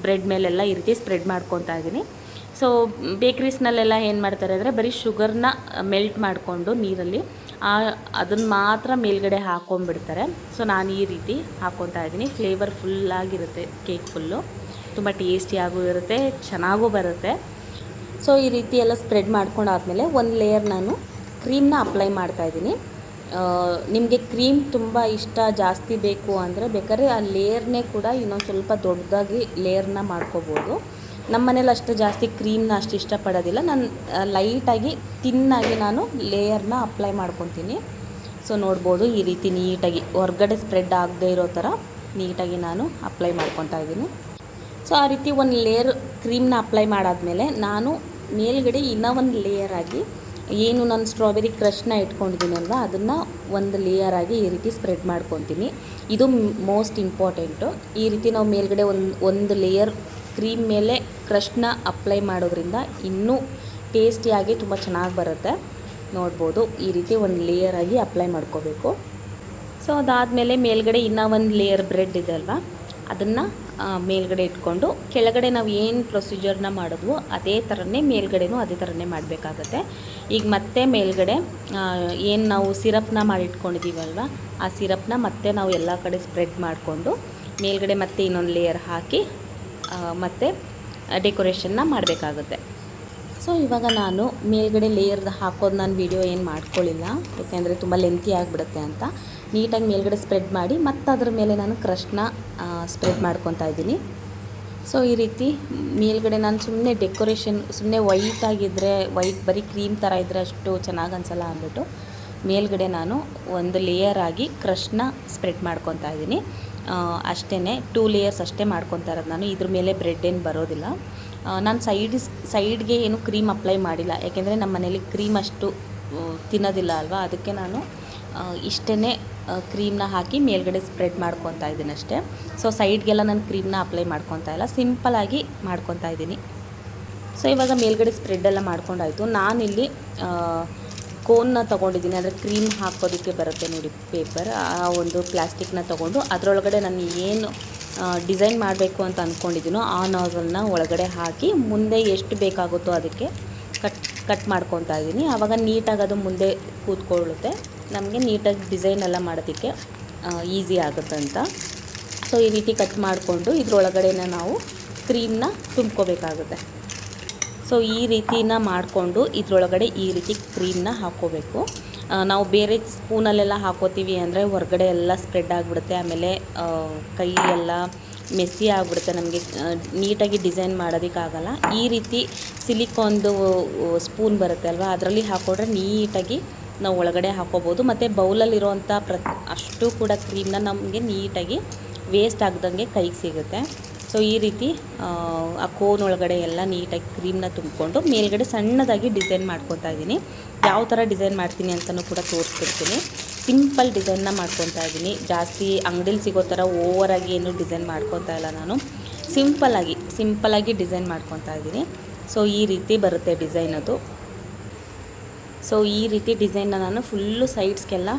ಬ್ರೆಡ್ ಮೇಲೆಲ್ಲ ಈ ರೀತಿ ಸ್ಪ್ರೆಡ್ ಮಾಡ್ಕೊತಾ ಇದ್ದೀನಿ. ಸೊ ಬೇಕ್ರೀಸ್ನಲ್ಲೆಲ್ಲ ಏನು ಮಾಡ್ತಾರೆ ಅಂದರೆ ಬರೀ ಶುಗರ್ನ ಮೆಲ್ಟ್ ಮಾಡಿಕೊಂಡು ನೀರಲ್ಲಿ ಅದನ್ನು ಮಾತ್ರ ಮೇಲ್ಗಡೆ ಹಾಕ್ಕೊಂಡ್ಬಿಡ್ತಾರೆ. ಸೊ ನಾನು ಈ ರೀತಿ ಹಾಕ್ಕೊತಾ ಇದ್ದೀನಿ. ಫ್ಲೇವರ್ ಫುಲ್ಲಾಗಿರುತ್ತೆ ಕೇಕ್, ಫುಲ್ಲು ತುಂಬ ಟೇಸ್ಟಿಯಾಗೂ ಇರುತ್ತೆ, ಚೆನ್ನಾಗೂ ಬರುತ್ತೆ. ಸೊ ಈ ರೀತಿ ಎಲ್ಲ ಸ್ಪ್ರೆಡ್ ಮಾಡ್ಕೊಂಡಾದ್ಮೇಲೆ ಒಂದು ಲೇಯರ್ ನಾನು ಕ್ರೀಮ್ನ ಅಪ್ಲೈ ಮಾಡ್ತಾಯಿದ್ದೀನಿ. ನಿಮಗೆ ಕ್ರೀಮ್ ತುಂಬ ಇಷ್ಟ ಜಾಸ್ತಿ ಬೇಕು ಅಂದರೆ ಬೇಕಾದ್ರೆ ಆ ಲೇಯರ್ನೇ ಕೂಡ ಇನ್ನೊಂದು ಸ್ವಲ್ಪ ದೊಡ್ಡದಾಗಿ ಲೇಯರ್ನ ಮಾಡ್ಕೋಬೋದು. ನಮ್ಮ ಮನೇಲಿ ಅಷ್ಟು ಜಾಸ್ತಿ ಕ್ರೀಮ್ನ ಅಷ್ಟು ಇಷ್ಟಪಡೋದಿಲ್ಲ. ನಾನು ಲೈಟಾಗಿ ತಿನ್ನಾಗಿ ನಾನು ಲೇಯರ್ನ ಅಪ್ಲೈ ಮಾಡ್ಕೊತೀನಿ. ಸೊ ನೋಡ್ಬೋದು ಈ ರೀತಿ ನೀಟಾಗಿ ಹೊರ್ಗಡೆ ಸ್ಪ್ರೆಡ್ ಆಗದೆ ಇರೋ ಥರ ನೀಟಾಗಿ ನಾನು ಅಪ್ಲೈ ಮಾಡ್ಕೊತಾ ಇದ್ದೀನಿ. ಸೊ ಆ ರೀತಿ ಒಂದು ಲೇಯರ್ ಕ್ರೀಮ್ನ ಅಪ್ಲೈ ಮಾಡಾದಮೇಲೆ ನಾನು ಮೇಲ್ಗಡೆ ಇನ್ನೂ ಒಂದು ಲೇಯರಾಗಿ ಏನು ನಾನು ಸ್ಟ್ರಾಬೆರಿ ಕ್ರಷ್ನ ಇಟ್ಕೊಂಡಿದ್ದೀನಲ್ವ ಅದನ್ನು ಒಂದು ಲೇಯರಾಗಿ ಈ ರೀತಿ ಸ್ಪ್ರೆಡ್ ಮಾಡ್ಕೊತೀನಿ. ಇದು ಮೋಸ್ಟ್ ಇಂಪಾರ್ಟೆಂಟು. ಈ ರೀತಿ ನಾವು ಮೇಲ್ಗಡೆ ಒಂದು ಲೇಯರ್ ಕ್ರೀಮ್ ಮೇಲೆ ಕ್ರಷ್ನ ಅಪ್ಲೈ ಮಾಡೋದ್ರಿಂದ ಇನ್ನೂ ಟೇಸ್ಟಿಯಾಗಿ ತುಂಬ ಚೆನ್ನಾಗಿ ಬರುತ್ತೆ. ನೋಡ್ಬೋದು ಈ ರೀತಿ ಒಂದು ಲೇಯರಾಗಿ ಅಪ್ಲೈ ಮಾಡ್ಕೋಬೇಕು. ಸೊ ಅದಾದಮೇಲೆ ಮೇಲ್ಗಡೆ ಇನ್ನೂ ಒಂದು ಲೇಯರ್ ಬ್ರೆಡ್ ಇದೆ ಅಲ್ವಾ, ಅದನ್ನು ಮೇಲ್ಗಡೆ ಇಟ್ಕೊಂಡು ಕೆಳಗಡೆ ನಾವು ಏನು ಪ್ರೊಸೀಜರ್ನ ಮಾಡಿದ್ವೋ ಅದೇ ಥರನೇ ಮೇಲ್ಗಡೆನೂ ಅದೇ ಥರನೇ ಮಾಡಬೇಕಾಗತ್ತೆ. ಈಗ ಮತ್ತೆ ಮೇಲ್ಗಡೆ ಏನು ನಾವು ಸಿರಪ್ನ ಮಾಡಿಟ್ಕೊಂಡಿದ್ದೀವಲ್ವ ಆ ಸಿರಪ್ನ ಮತ್ತೆ ನಾವು ಎಲ್ಲ ಕಡೆ ಸ್ಪ್ರೆಡ್ ಮಾಡಿಕೊಂಡು ಮೇಲ್ಗಡೆ ಮತ್ತೆ ಇನ್ನೊಂದು ಲೇಯರ್ ಹಾಕಿ ಮತ್ತು ಡೆಕೋರೇಷನ್ನ ಮಾಡಬೇಕಾಗುತ್ತೆ. ಸೊ ಇವಾಗ ನಾನು ಮೇಲ್ಗಡೆ ಲೇಯರ್ ಹಾಕೋದು ನಾನು ವಿಡಿಯೋ ಏನು ಮಾಡ್ಕೊಳ್ಳಿಲ್ಲ, ಯಾಕೆಂದರೆ ತುಂಬ ಲೆಂತಿ ಆಗಿಬಿಡುತ್ತೆ ಅಂತ. ನೀಟಾಗಿ ಮೇಲ್ಗಡೆ ಸ್ಪ್ರೆಡ್ ಮಾಡಿ ಮತ್ತು ಅದ್ರ ಮೇಲೆ ನಾನು ಕ್ರಷ್ನ ಸ್ಪ್ರೆಡ್ ಮಾಡ್ಕೊತಾ ಇದ್ದೀನಿ. ಸೊ ಈ ರೀತಿ ಮೇಲ್ಗಡೆ ನಾನು ಸುಮ್ಮನೆ ಡೆಕೋರೇಷನ್ ಸುಮ್ಮನೆ ವೈಟಾಗಿದ್ದರೆ ವೈಟ್ ಬರೀ ಕ್ರೀಮ್ ಥರ ಇದ್ದರೆ ಅಷ್ಟು ಚೆನ್ನಾಗಿ ಅನಿಸಲ್ಲ ಅಂದ್ಬಿಟ್ಟು ಮೇಲ್ಗಡೆ ನಾನು ಒಂದು ಲೇಯರ್ ಆಗಿ ಕ್ರಷ್ನ ಸ್ಪ್ರೆಡ್ ಮಾಡ್ಕೊತಾ ಇದ್ದೀನಿ. ಅಷ್ಟೇ 2 ಲೇಯರ್ಸ್ ಅಷ್ಟೇ ಮಾಡ್ಕೊತಾ ಇರೋದು ನಾನು. ಇದ್ರ ಮೇಲೆ ಬ್ರೆಡ್ ಏನು ಬರೋದಿಲ್ಲ. ನಾನು ಸೈಡ್ಗೆ ಏನು ಕ್ರೀಮ್ ಅಪ್ಲೈ ಮಾಡಿಲ್ಲ, ಯಾಕೆಂದರೆ ನಮ್ಮ ಮನೇಲಿ ಕ್ರೀಮ್ ಅಷ್ಟು ತಿನ್ನೋದಿಲ್ಲ ಅಲ್ವಾ, ಅದಕ್ಕೆ ನಾನು ಇಷ್ಟೇ ಕ್ರೀಮ್ನ ಹಾಕಿ ಮೇಲ್ಗಡೆ ಸ್ಪ್ರೆಡ್ ಮಾಡ್ಕೊತಾ ಇದ್ದೀನಿ ಅಷ್ಟೇ. ಸೊ ಸೈಡ್ಗೆಲ್ಲ ನಾನು ಕ್ರೀಮ್ನ ಅಪ್ಲೈ ಮಾಡ್ಕೊತಾ ಇಲ್ಲ, ಸಿಂಪಲಾಗಿ ಮಾಡ್ಕೊತಾ ಇದ್ದೀನಿ. ಸೊ ಇವಾಗ ಮೇಲ್ಗಡೆ ಸ್ಪ್ರೆಡ್ಡೆಲ್ಲ ಮಾಡ್ಕೊಂಡಾಯಿತು. ನಾನಿಲ್ಲಿ ಕೋನ್ನ ತೊಗೊಂಡಿದ್ದೀನಿ, ಅಂದರೆ ಕ್ರೀಮ್ ಹಾಕೋದಕ್ಕೆ ಬರುತ್ತೆ ನೋಡಿ ಪೇಪರ್, ಆ ಒಂದು ಪ್ಲಾಸ್ಟಿಕ್ನ ತೊಗೊಂಡು ಅದರೊಳಗಡೆ ನಾನು ಏನು ಡಿಸೈನ್ ಮಾಡಬೇಕು ಅಂತ ಅಂದ್ಕೊಂಡಿದ್ದೀನೋ ಆ ನಾಜಲ್ನ ಒಳಗಡೆ ಹಾಕಿ ಮುಂದೆ ಎಷ್ಟು ಬೇಕಾಗುತ್ತೋ ಅದಕ್ಕೆ ಕಟ್ ಮಾಡ್ಕೊತಾ ಇದ್ದೀನಿ. ಆವಾಗ ನೀಟಾಗಿ ಅದು ಮುಂದೆ ಕೂತ್ಕೊಳ್ಳುತ್ತೆ, ನಮಗೆ ನೀಟಾಗಿ ಡಿಸೈನ್ ಎಲ್ಲ ಮಾಡೋದಕ್ಕೆ ಈಸಿ ಆಗುತ್ತೆ ಅಂತ. ಸೊ ಈ ರೀತಿ ಕಟ್ ಮಾಡಿಕೊಂಡು ಇದರೊಳಗಡೆನ ನಾವು ಕ್ರೀಮ್ನ ತುಂಬ್ಕೋಬೇಕಾಗುತ್ತೆ. ಸೊ ಈ ರೀತಿನ ಮಾಡಿಕೊಂಡು ಇದರೊಳಗಡೆ ಈ ರೀತಿ ಕ್ರೀಮ್ನ ಹಾಕ್ಕೋಬೇಕು. ನಾವು ಬೇರೆ ಸ್ಪೂನಲ್ಲೆಲ್ಲ ಹಾಕೋತೀವಿ ಅಂದರೆ ಹೊರಗಡೆ ಎಲ್ಲ ಸ್ಪ್ರೆಡ್ ಆಗಿಬಿಡುತ್ತೆ, ಆಮೇಲೆ ಕೈ ಎಲ್ಲ ಮೆಸ್ಸಿ ಆಗಿಬಿಡುತ್ತೆ, ನಮಗೆ ನೀಟಾಗಿ ಡಿಸೈನ್ ಮಾಡೋದಕ್ಕಾಗಲ್ಲ. ಈ ರೀತಿ ಸಿಲಿಕಾನ್ದು ಸ್ಪೂನ್ ಬರುತ್ತೆ ಅಲ್ವಾ, ಅದರಲ್ಲಿ ಹಾಕೊಂಡ್ರೆ ನೀಟಾಗಿ ನಾವು ಒಳಗಡೆ ಹಾಕೋಬೋದು. ಮತ್ತು ಬೌಲಲ್ಲಿರೋವಂಥ ಅಷ್ಟು ಕೂಡ ಕ್ರೀಮ್ನ ನಮಗೆ ನೀಟಾಗಿ ವೇಸ್ಟ್ ಆಗ್ದಂಗೆ ಕೈಗೆ ಸಿಗುತ್ತೆ. ಸೊ ಈ ರೀತಿ ಆ ಕೋನ್ ಒಳಗಡೆ ಎಲ್ಲ ನೀಟಾಗಿ ಕ್ರೀಮ್ನ ತುಂಬಿಕೊಂಡು ಮೇಲ್ಗಡೆ ಸಣ್ಣದಾಗಿ ಡಿಸೈನ್ ಮಾಡ್ಕೊತಾ ಇದ್ದೀನಿ. ಯಾವ ಥರ ಡಿಸೈನ್ ಮಾಡ್ತೀನಿ ಅಂತಲೂ ಕೂಡ ತೋರಿಸ್ಬಿಡ್ತೀನಿ. ಸಿಂಪಲ್ ಡಿಸೈನ್ನ ಮಾಡ್ಕೊತಾ ಇದ್ದೀನಿ, ಜಾಸ್ತಿ ಅಂಗಡಿಲಿ ಸಿಗೋ ಥರ ಓವರಾಗಿ ಏನು ಡಿಸೈನ್ ಮಾಡ್ಕೊತಾ ಇಲ್ಲ, ನಾನು ಸಿಂಪಲ್ಲಾಗಿ ಡಿಸೈನ್ ಮಾಡ್ಕೊತಾ ಇದ್ದೀನಿ. ಸೊ ಈ ರೀತಿ ಬರುತ್ತೆ ಡಿಸೈನ್ ಅದು. ಸೊ ಈ ರೀತಿ ಡಿಸೈನ್ನ ನಾನು ಫುಲ್ಲು ಸೈಡ್ಸ್ಗೆಲ್ಲ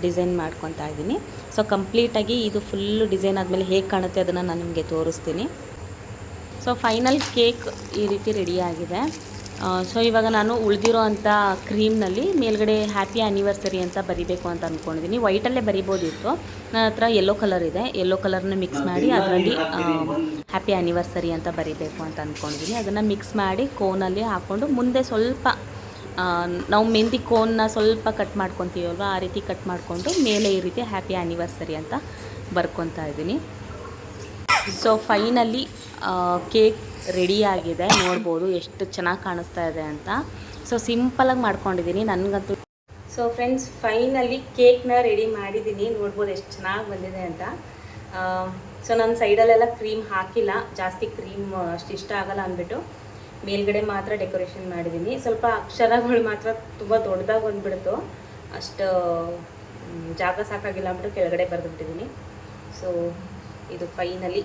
ಡಿಸೈನ್ ಮಾಡ್ಕೊತಾ ಇದ್ದೀನಿ. ಸೊ ಕಂಪ್ಲೀಟಾಗಿ ಇದು ಫುಲ್ಲು ಡಿಸೈನ್ ಆದಮೇಲೆ ಹೇಗೆ ಕಾಣುತ್ತೆ ಅದನ್ನು ನಾನು ನಿಮಗೆ ತೋರಿಸ್ತೀನಿ. ಸೊ ಫೈನಲ್ ಕೇಕ್ ಈ ರೀತಿ ರೆಡಿಯಾಗಿದೆ. ಸೊ ಇವಾಗ ನಾನು ಉಳಿದಿರೋ ಅಂಥ ಕ್ರೀಮ್ನಲ್ಲಿ ಮೇಲ್ಗಡೆ ಹ್ಯಾಪಿ ಆ್ಯನಿವರ್ಸರಿ ಅಂತ ಬರಿಬೇಕು ಅಂತ ಅಂದ್ಕೊಂಡಿದ್ದೀನಿ. ವೈಟಲ್ಲೇ ಬರಿಬೋದಿತ್ತು, ನನ್ನ ಹತ್ರ ಯೆಲ್ಲೋ ಕಲರ್ ಇದೆ, ಯೆಲ್ಲೋ ಕಲರ್ನ ಮಿಕ್ಸ್ ಮಾಡಿ ಅದರಲ್ಲಿ ಹ್ಯಾಪಿ ಆ್ಯನಿವರ್ಸರಿ ಅಂತ ಬರಿಬೇಕು ಅಂತ ಅಂದ್ಕೊಂಡಿದ್ದೀನಿ. ಅದನ್ನು ಮಿಕ್ಸ್ ಮಾಡಿ ಕೋನಲ್ಲಿ ಹಾಕ್ಕೊಂಡು ಮುಂದೆ ಸ್ವಲ್ಪ ನಾವು ಮೆಹಂದಿ ಕೋನ್ನ ಸ್ವಲ್ಪ ಕಟ್ ಮಾಡ್ಕೊತೀವಲ್ವ, ಆ ರೀತಿ ಕಟ್ ಮಾಡಿಕೊಂಡು ಮೇಲೆ ಈ ರೀತಿ ಹ್ಯಾಪಿ ಆ್ಯನಿವರ್ಸರಿ ಅಂತ ಬರ್ಕೊತಾ ಇದ್ದೀನಿ. ಸೊ ಫೈನಲಿ ಕೇಕ್ ರೆಡಿಯಾಗಿದೆ, ನೋಡ್ಬೋದು ಎಷ್ಟು ಚೆನ್ನಾಗಿ ಕಾಣಿಸ್ತಾ ಇದೆ ಅಂತ. ಸೊ ಸಿಂಪಲಾಗಿ ಮಾಡ್ಕೊಂಡಿದ್ದೀನಿ ನನಗಂತೂ. ಸೊ ಫ್ರೆಂಡ್ಸ್, ಫೈನಲಿ ಕೇಕ್ನ ರೆಡಿ ಮಾಡಿದ್ದೀನಿ, ನೋಡ್ಬೋದು ಎಷ್ಟು ಚೆನ್ನಾಗಿ ಬಂದಿದೆ ಅಂತ. ಸೊ ನಾನು ಸೈಡಲ್ಲೆಲ್ಲ ಕ್ರೀಮ್ ಹಾಕಿಲ್ಲ, ಜಾಸ್ತಿ ಕ್ರೀಮ್ ಅಷ್ಟು ಇಷ್ಟ ಆಗಲ್ಲ ಅಂದ್ಬಿಟ್ಟು ಮೇಲ್ಗಡೆ ಮಾತ್ರ ಡೆಕೋರೇಷನ್ ಮಾಡಿದ್ದೀನಿ. ಸ್ವಲ್ಪ ಅಕ್ಷರಗಳು ಮಾತ್ರ ತುಂಬ ದೊಡ್ಡದಾಗಿ ಬಂದುಬಿಡ್ತು, ಅಷ್ಟು ಜಾಗ ಸಾಕಾಗಿಲ್ಲ ಅಂದ್ಬಿಟ್ಟು ಕೆಳಗಡೆ ಬರೆದುಬಿಟ್ಟಿದ್ದೀನಿ. ಸೊ ಇದು ಫೈನಲಿ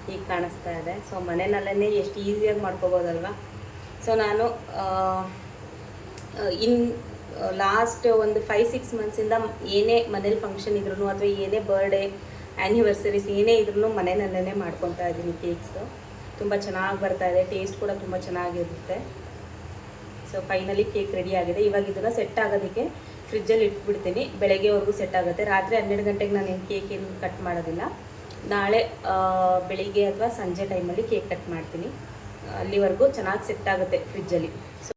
ಹೀಗೆ ಕಾಣಿಸ್ತಾ ಇದೆ. ಸೊ ಮನೆಯಲ್ಲೇ ಎಷ್ಟು ಈಸಿಯಾಗಿ ಮಾಡ್ಕೋಬೋದಲ್ವ. ಸೊ ನಾನು ಲಾಸ್ಟ್ ಒಂದು 5-6 ಮಂತ್ಸಿಂದ ಏನೇ ಮನೇಲಿ ಫಂಕ್ಷನ್ ಇದ್ರೂ ಅಥವಾ ಏನೇ ಬರ್ಡೇ ಆ್ಯನಿವರ್ಸರೀಸ್ ಏನೇ ಇದ್ರೂ ಮನೆಯಲ್ಲೇ ಮಾಡ್ಕೊತಾ ಇದ್ದೀನಿ. ಕೇಕ್ಸು ತುಂಬ ಚೆನ್ನಾಗಿ ಬರ್ತಾ ಇದೆ, ಟೇಸ್ಟ್ ಕೂಡ ತುಂಬ ಚೆನ್ನಾಗಿರುತ್ತೆ. ಸೊ ಫೈನಲಿ ಕೇಕ್ ರೆಡಿ ಆಗಿದೆ. ಇವಾಗ ಇದನ್ನು ಸೆಟ್ ಆಗೋದಕ್ಕೆ ಫ್ರಿಜ್ಜಲ್ಲಿ ಇಟ್ಬಿಡ್ತೀನಿ, ಬೆಳಗ್ಗೆವರೆಗೂ ಸೆಟ್ ಆಗುತ್ತೆ. ರಾತ್ರಿ 12 ಗಂಟೆಗೆ ನಾನು ಕೇಕ್ ಏನು ಕಟ್ ಮಾಡೋದಿಲ್ಲ, ನಾಳೆ ಬೆಳಿಗ್ಗೆ ಅಥವಾ ಸಂಜೆ ಟೈಮಲ್ಲಿ ಕೇಕ್ ಕಟ್ ಮಾಡ್ತೀನಿ. ಅಲ್ಲಿವರೆಗೂ ಚೆನ್ನಾಗಿ ಸೆಟ್ ಆಗುತ್ತೆ ಫ್ರಿಜ್ಜಲ್ಲಿ. ಸೊ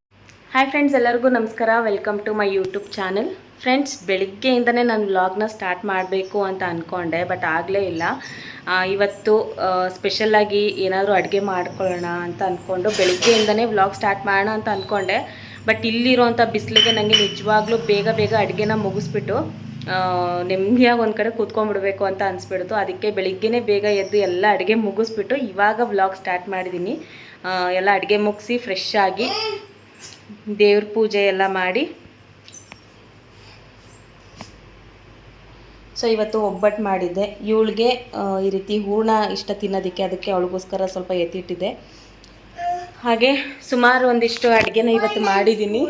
ಹಾಯ್ ಫ್ರೆಂಡ್ಸ್, ಎಲ್ಲರಿಗೂ ನಮಸ್ಕಾರ, welcome to my YouTube channel. Friends, ಬೆಳಿಗ್ಗೆಯಿಂದನೇ ನಾನು ವ್ಲಾಗ್ನ ಸ್ಟಾರ್ಟ್ ಮಾಡಬೇಕು ಅಂತ ಅಂದ್ಕೊಂಡೆ, ಬಟ್ ಆಗಲೇ ಇಲ್ಲ. ಇವತ್ತು ಸ್ಪೆಷಲ್ಲಾಗಿ ಏನಾದರೂ ಅಡುಗೆ ಮಾಡ್ಕೊಳ್ಳೋಣ ಅಂತ ಅಂದ್ಕೊಂಡು ಬೆಳಿಗ್ಗೆಯಿಂದನೇ ವ್ಲಾಗ್ ಸ್ಟಾರ್ಟ್ ಮಾಡೋಣ ಅಂತ ಅಂದ್ಕೊಂಡೆ. ಬಟ್ ಇಲ್ಲಿರೋಂಥ ಬಿಸಿಲಿಗೆ ನನಗೆ ನಿಜವಾಗ್ಲೂ ಬೇಗ ಅಡುಗೆನ ಮುಗಿಸ್ಬಿಟ್ಟು ನೆಮ್ಮದಿಯಾಗಿ ಒಂದು ಕಡೆ ಕೂತ್ಕೊಂಡ್ಬಿಡ್ಬೇಕು ಅಂತ ಅನಿಸ್ಬಿಡ್ತು. ಅದಕ್ಕೆ ಬೆಳಿಗ್ಗೆನೇ ಬೇಗ ಎದ್ದು ಎಲ್ಲ ಅಡುಗೆ ಮುಗಿಸ್ಬಿಟ್ಟು ಇವಾಗ ವ್ಲಾಗ್ ಸ್ಟಾರ್ಟ್ ಮಾಡಿದ್ದೀನಿ. ಎಲ್ಲ ಅಡುಗೆ ಮುಗಿಸಿ ಫ್ರೆಶ್ ಆಗಿ ದೇವ್ರ ಪೂಜೆ ಎಲ್ಲ ಮಾಡಿ, ಸೊ ಇವತ್ತು ಒಬ್ಬಟ್ಟು ಮಾಡಿದ್ದೆ. ಇವಳಿಗೆ ಈ ರೀತಿ ಹೂರ್ಣ ಇಷ್ಟ ತಿನ್ನೋದಕ್ಕೆ, ಅದಕ್ಕೆ ಅವಳಿಗೋಸ್ಕರ ಸ್ವಲ್ಪ ಎತ್ತಿಟ್ಟಿದ್ದೆ. ಹಾಗೆ ಸುಮಾರು ಒಂದಿಷ್ಟು ಅಡುಗೆನ ಇವತ್ತು ಮಾಡಿದ್ದೀನಿ.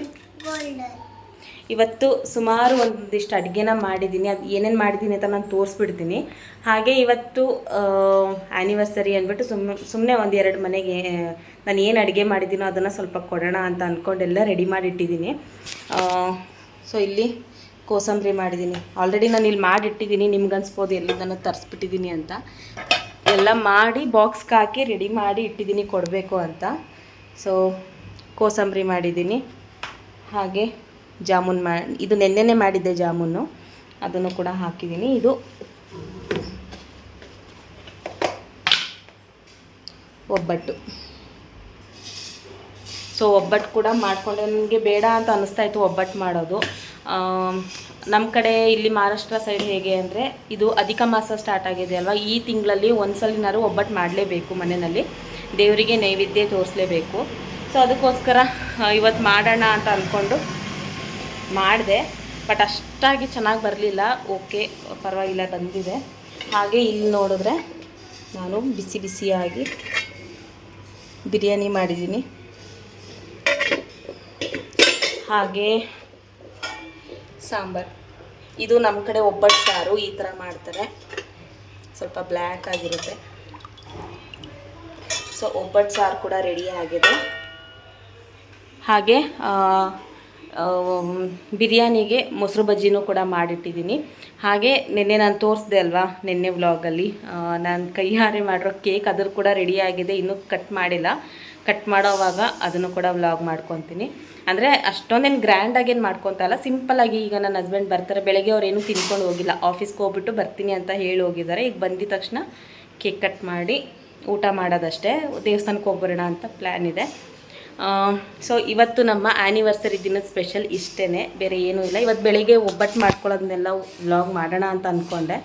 ಅಡುಗೆನ ಮಾಡಿದ್ದೀನಿ. ಅದು ಏನೇನು ಮಾಡಿದ್ದೀನಿ ಅಂತ ನಾನು ತೋರಿಸ್ಬಿಡ್ತೀನಿ. ಹಾಗೆ ಇವತ್ತು ಆ್ಯನಿವರ್ಸರಿ ಅಂದ್ಬಿಟ್ಟು ಸುಮ್ಮನೆ 1-2 ಮನೆಗೆ ನಾನು ಏನು ಅಡುಗೆ ಮಾಡಿದ್ದೀನೋ ಅದನ್ನು ಸ್ವಲ್ಪ ಕೊಡೋಣ ಅಂತ ಅಂದ್ಕೊಂಡೆಲ್ಲ ರೆಡಿ ಮಾಡಿಟ್ಟಿದ್ದೀನಿ. ಸೊ ಇಲ್ಲಿ ಕೋಸಂಬರಿ ಮಾಡಿದ್ದೀನಿ. ಆಲ್ರೆಡಿ ನಾನು ಇಲ್ಲಿ ಮಾಡಿಟ್ಟಿದ್ದೀನಿ, ನಿಮ್ಗೆ ಅನ್ಸ್ಬೋದು ಎಲ್ಲದನ್ನು ತರಿಸ್ಬಿಟ್ಟಿದ್ದೀನಿ ಅಂತ. ಎಲ್ಲ ಮಾಡಿ ಬಾಕ್ಸ್ಗೆ ಹಾಕಿ ರೆಡಿ ಮಾಡಿ ಇಟ್ಟಿದ್ದೀನಿ ಕೊಡಬೇಕು ಅಂತ. ಸೊ ಕೋಸಂಬರಿ ಮಾಡಿದ್ದೀನಿ. ಹಾಗೆ ಜಾಮೂನ್ ಇದು ನೆನ್ನೆನೇ ಮಾಡಿದ್ದೆ ಜಾಮೂನು, ಅದನ್ನು ಕೂಡ ಹಾಕಿದ್ದೀನಿ. ಇದು ಒಬ್ಬಟ್ಟು. ಸೊ ಒಬ್ಬಟ್ಟು ಕೂಡ ಮಾಡಿಕೊಂಡೆ. ನನಗೆ ಬೇಡ ಅಂತ ಅನ್ನಿಸ್ತಾ ಇತ್ತು ಒಬ್ಬಟ್ಟು ಮಾಡೋದು. ನಮ್ಮ ಕಡೆ ಇಲ್ಲಿ ಮಹಾರಾಷ್ಟ್ರ ಸೈಡ್ ಹೇಗೆ ಅಂದರೆ, ಇದು ಅಧಿಕ ಮಾಸ ಸ್ಟಾರ್ಟ್ ಆಗಿದೆ ಅಲ್ವಾ, ಈ ತಿಂಗಳಲ್ಲಿ ಒಂದ್ಸಲಿನಾರು ಒಬ್ಬಟ್ಟು ಮಾಡಲೇಬೇಕು, ಮನೆಯಲ್ಲಿ ದೇವರಿಗೆ ನೈವೇದ್ಯ ತೋರಿಸಲೇಬೇಕು. ಸೊ ಅದಕ್ಕೋಸ್ಕರ ಇವತ್ತು ಮಾಡೋಣ ಅಂತ ಅಂದ್ಕೊಂಡು ಮಾಡಿದೆ. ಬಟ್ ಅಷ್ಟಾಗಿ ಚೆನ್ನಾಗಿ ಬರಲಿಲ್ಲ. ಓಕೆ, ಪರವಾಗಿಲ್ಲ, ಬಂದಿದೆ. ಹಾಗೆ ಇಲ್ಲಿ ನೋಡಿದ್ರೆ ನಾನು ಬಿಸಿಯಾಗಿ ಬಿರಿಯಾನಿ ಮಾಡಿದ್ದೀನಿ. ಹಾಗೆ ಸಾಂಬಾರು. ಇದು ನಮ್ಮ ಕಡೆ ಒಬ್ಬಟ್ಟು ಸಾರು ಈ ಥರ ಮಾಡ್ತಾರೆ, ಸ್ವಲ್ಪ ಬ್ಲ್ಯಾಕ್ ಆಗಿರುತ್ತೆ. ಸೊ ಒಬ್ಬಟ್ಟು ಸಾರು ಕೂಡ ರೆಡಿ ಆಗಿದೆ. ಹಾಗೆ ಬಿರಿಯಾನಿಗೆ ಮೊಸರು ಬಜ್ಜಿನೂ ಕೂಡ ಮಾಡಿಟ್ಟಿದ್ದೀನಿ. ಹಾಗೆ ನಿನ್ನೆ ನಾನು ತೋರಿಸ್ದೆ ಅಲ್ವಾ, ನಿನ್ನೆ ವ್ಲಾಗಲ್ಲಿ ನಾನು ಕೈಯಾರೆ ಮಾಡಿರೋ ಕೇಕ್ ಅದ್ರ ಕೂಡ ರೆಡಿಯಾಗಿದೆ, ಇನ್ನೂ ಕಟ್ ಮಾಡಿಲ್ಲ. ಕಟ್ ಮಾಡೋವಾಗ ಅದನ್ನು ಕೂಡ ವ್ಲಾಗ್ ಮಾಡ್ಕೊತೀನಿ. ಅಂದರೆ ಅಷ್ಟೊಂದೇನು ಗ್ರ್ಯಾಂಡಾಗೇನು ಮಾಡ್ಕೊತಲ್ಲ, ಸಿಂಪಲ್ಲಾಗಿ. ಈಗ ನನ್ನ ಹಸ್ಬೆಂಡ್ ಬರ್ತಾರೆ, ಬೆಳಗ್ಗೆ ಅವ್ರೇನು ತಿನ್ಕೊಂಡು ಹೋಗಿಲ್ಲ, ಆಫೀಸ್ಗೆ ಹೋಗ್ಬಿಟ್ಟು ಬರ್ತೀನಿ ಅಂತ ಹೇಳಿ ಹೋಗಿದ್ದಾರೆ. ಈಗ ಬಂದಿದ ತಕ್ಷಣ ಕೇಕ್ ಕಟ್ ಮಾಡಿ ಊಟ ಮಾಡೋದಷ್ಟೇ. ದೇವಸ್ಥಾನಕ್ಕೆ ಹೋಗ್ಬರೋಣ ಅಂತ ಪ್ಲ್ಯಾನ್ ಇದೆ. ಸೊ ಇವತ್ತು ನಮ್ಮ ಆ್ಯನಿವರ್ಸರಿ ದಿನದ ಸ್ಪೆಷಲ್ ಇಷ್ಟೇ, ಬೇರೆ ಏನೂ ಇಲ್ಲ. ಇವತ್ತು ಬೆಳಿಗ್ಗೆ ಒಬ್ಬಟ್ಟು ಮಾಡ್ಕೊಳ್ಳೋದನ್ನೆಲ್ಲ ವ್ಲಾಗ್ ಮಾಡೋಣ ಅಂತ ಅಂದ್ಕೊಂಡೆ.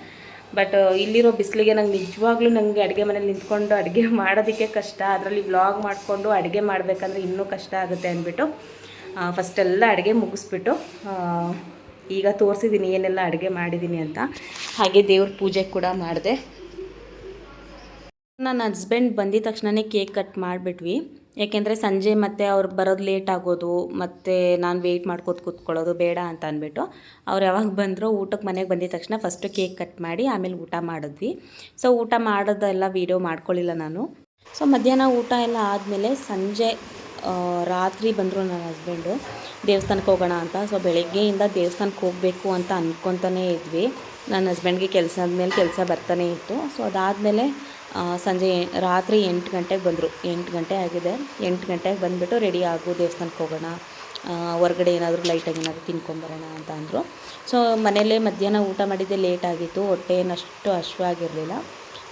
ಬಟ್ ಇಲ್ಲಿರೋ ಬಿಸಿಲಿಗೆ ನಂಗೆ ನಿಜವಾಗ್ಲೂ ನನಗೆ ಅಡುಗೆ ಮನೇಲಿ ನಿಂತ್ಕೊಂಡು ಅಡುಗೆ ಮಾಡೋದಕ್ಕೆ ಕಷ್ಟ. ಅದರಲ್ಲಿ ವ್ಲಾಗ್ ಮಾಡಿಕೊಂಡು ಅಡುಗೆ ಮಾಡಬೇಕಂದ್ರೆ ಇನ್ನೂ ಕಷ್ಟ ಆಗುತ್ತೆ ಅಂದ್ಬಿಟ್ಟು ಫಸ್ಟೆಲ್ಲ ಅಡುಗೆ ಮುಗಿಸ್ಬಿಟ್ಟು ಈಗ ತೋರಿಸಿದ್ದೀನಿ ಏನೆಲ್ಲ ಅಡುಗೆ ಮಾಡಿದ್ದೀನಿ ಅಂತ. ಹಾಗೆ ದೇವ್ರ ಪೂಜೆ ಕೂಡ ಮಾಡಿದೆ. ನನ್ನ ಹಸ್ಬೆಂಡ್ ಬಂದಿದ ತಕ್ಷಣವೇ ಕೇಕ್ ಕಟ್ ಮಾಡಿಬಿಟ್ವಿ. ಯಾಕೆಂದರೆ ಸಂಜೆ ಮತ್ತೆ ಅವ್ರು ಬರೋದು ಲೇಟ್ ಆಗೋದು, ಮತ್ತು ನಾನು ವೆಯ್ಟ್ ಮಾಡ್ಕೋತ ಕೂತ್ಕೊಳ್ಳೋದು ಬೇಡ ಅಂತ ಅಂದ್ಬಿಟ್ಟು ಅವ್ರು ಯಾವಾಗ ಬಂದರೂ ಊಟಕ್ಕೆ ಮನೆಗೆ ಬಂದಿದ ತಕ್ಷಣ ಫಸ್ಟು ಕೇಕ್ ಕಟ್ ಮಾಡಿ ಆಮೇಲೆ ಊಟ ಮಾಡಿದ್ವಿ. ಸೊ ಊಟ ಮಾಡೋದೆಲ್ಲ ವೀಡಿಯೋ ಮಾಡ್ಕೊಳ್ಳಿಲ್ಲ ನಾನು. ಸೊ ಮಧ್ಯಾಹ್ನ ಊಟ ಎಲ್ಲ ಆದಮೇಲೆ ಸಂಜೆ ರಾತ್ರಿ ಬಂದರು ನನ್ನ ಹಸ್ಬೆಂಡು ದೇವಸ್ಥಾನಕ್ಕೆ ಹೋಗೋಣ ಅಂತ. ಸೊ ಬೆಳಗ್ಗೆಯಿಂದ ದೇವಸ್ಥಾನಕ್ಕೆ ಹೋಗಬೇಕು ಅಂತ ಅಂದ್ಕೊತಾನೇ ಇದ್ವಿ. ನನ್ನ ಹಸ್ಬೆಂಡ್ಗೆ ಕೆಲಸದ ಮೇಲೆ ಕೆಲಸ ಬರ್ತಾನೆ ಇತ್ತು. ಸೊ ಅದಾದಮೇಲೆ ಸಂಜೆ ರಾತ್ರಿ 8 ಗಂಟೆಗೆ ಬಂದರು. 8 ಗಂಟೆ ಆಗಿದೆ. 8 ಗಂಟೆಗೆ ಬಂದುಬಿಟ್ಟು ರೆಡಿ ಆಗು, ದೇವಸ್ಥಾನಕ್ಕೆ ಹೋಗೋಣ, ಹೊರಗಡೆ ಏನಾದರೂ ಲೈಟಾಗಿ ಏನಾದರೂ ತಿನ್ಕೊಂಬರೋಣ ಅಂತ ಅಂದರು. ಸೊ ಮನೇಲೇ ಮಧ್ಯಾಹ್ನ ಊಟ ಮಾಡಿದ್ದೆ ಲೇಟ್ ಆಗಿತ್ತು, ಹೊಟ್ಟೆ ಏನಷ್ಟು ಹಶ್ವಾಗಿರಲಿಲ್ಲ.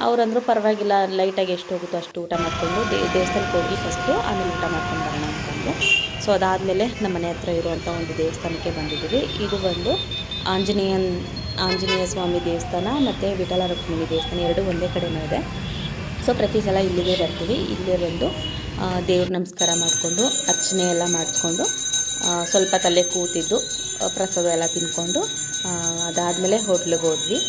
ಅವರಂದರು ಪರವಾಗಿಲ್ಲ, ಲೈಟಾಗಿ ಎಷ್ಟು ಹೋಗುತ್ತೋ ಅಷ್ಟು ಊಟ ಮಾಡಿಕೊಂಡು ದೇವಸ್ಥಾನಕ್ಕೆ ಹೋಗಿ ಫಸ್ಟು, ಆಮೇಲೆ ಊಟ ಮಾಡ್ಕೊಂಡು ಬರೋಣ ಅಂತಂದು. ಸೊ ಅದಾದಮೇಲೆ ನಮ್ಮ ಮನೆ ಹತ್ರ ಇರುವಂಥ ಒಂದು ದೇವಸ್ಥಾನಕ್ಕೆ ಬಂದಿದ್ದೀವಿ. ಇದು ಬಂದು ಆಂಜನೇಯ ಸ್ವಾಮಿ ದೇವಸ್ಥಾನ ಮತ್ತು ವಿಠಲ ರುಕ್ಮಿಣಿ ದೇವಸ್ಥಾನ ಎರಡೂ ಒಂದೇ ಕಡೆಯೂ ಇದೆ. ಸೊ ಪ್ರತಿ ಸಲ ಇಲ್ಲಿಗೆ ಬರ್ತೀವಿ. ಇಲ್ಲೇ ಬಂದು ದೇವ್ರ ನಮಸ್ಕಾರ ಮಾಡಿಕೊಂಡು ಅರ್ಚನೆ ಎಲ್ಲ ಮಾಡಿಸ್ಕೊಂಡು ಸ್ವಲ್ಪ ತಲೆ ಕೂತಿದ್ದು ಪ್ರಸಾದ ಎಲ್ಲ ತಿಂದ್ಕೊಂಡು ಅದಾದಮೇಲೆ ಹೋಟ್ಲಿಗೆ ಹೋದ್ವಿ.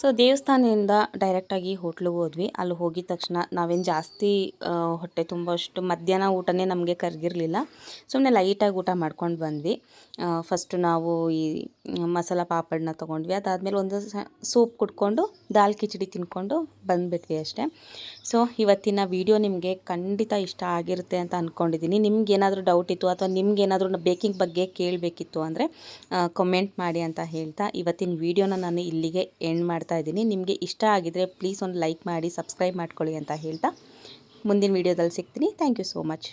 ಸೊ ದೇವಸ್ಥಾನದಿಂದ ಡೈರೆಕ್ಟಾಗಿ ಹೋಟ್ಲಿಗೆ ಹೋದ್ವಿ. ಅಲ್ಲಿ ಹೋಗಿದ ತಕ್ಷಣ ನಾವೇನು ಜಾಸ್ತಿ ಹೊಟ್ಟೆ ತುಂಬಷ್ಟು ಮಧ್ಯಾಹ್ನ ಊಟನೇ ನಮಗೆ ಕರಗಿರಲಿಲ್ಲ. ಸುಮ್ಮನೆ ಲೈಟಾಗಿ ಊಟ ಮಾಡ್ಕೊಂಡು ಬಂದ್ವಿ. ಫಸ್ಟು ನಾವು ಈ ಮಸಾಲ ಪಾಪಡನ್ನ ತೊಗೊಂಡ್ವಿ. ಅದಾದಮೇಲೆ ಒಂದು ಸೂಪ್ ಕುಡ್ಕೊಂಡು ದಾಲ್ ಕಿಚಡಿ ತಿನ್ಕೊಂಡು ಬಂದುಬಿಟ್ವಿ ಅಷ್ಟೇ. ಸೊ ಇವತ್ತಿನ ವಿಡಿಯೋ ನಿಮಗೆ ಖಂಡಿತ ಇಷ್ಟ ಆಗಿರುತ್ತೆ ಅಂತ ಅಂದ್ಕೊಂಡಿದ್ದೀನಿ. ನಿಮ್ಗೇನಾದರೂ ಡೌಟ್ ಇತ್ತು ಅಥವಾ ನಿಮ್ಗೇನಾದರೂ ಬೇಕಿಂಗ್ ಬಗ್ಗೆ ಕೇಳಬೇಕಿತ್ತು ಅಂದರೆ ಕಮೆಂಟ್ ಮಾಡಿ ಅಂತ ಹೇಳ್ತಾ ಇವತ್ತಿನ ವಿಡಿಯೋನ ನಾನು ಇಲ್ಲಿಗೆ ಎಂಡ್ ಮಾಡ್ತಾ ಇದ್ದೀನಿ. ನಿಮಗೆ ಇಷ್ಟ ಆಗಿದರೆ ಪ್ಲೀಸ್ ಒಂದು ಲೈಕ್ ಮಾಡಿ, ಸಬ್ಸ್ಕ್ರೈಬ್ ಮಾಡ್ಕೊಳ್ಳಿ ಅಂತ ಹೇಳ್ತಾ ಮುಂದಿನ ವಿಡಿಯೋದಲ್ಲಿ ಸಿಗ್ತೀನಿ. Thank you so much.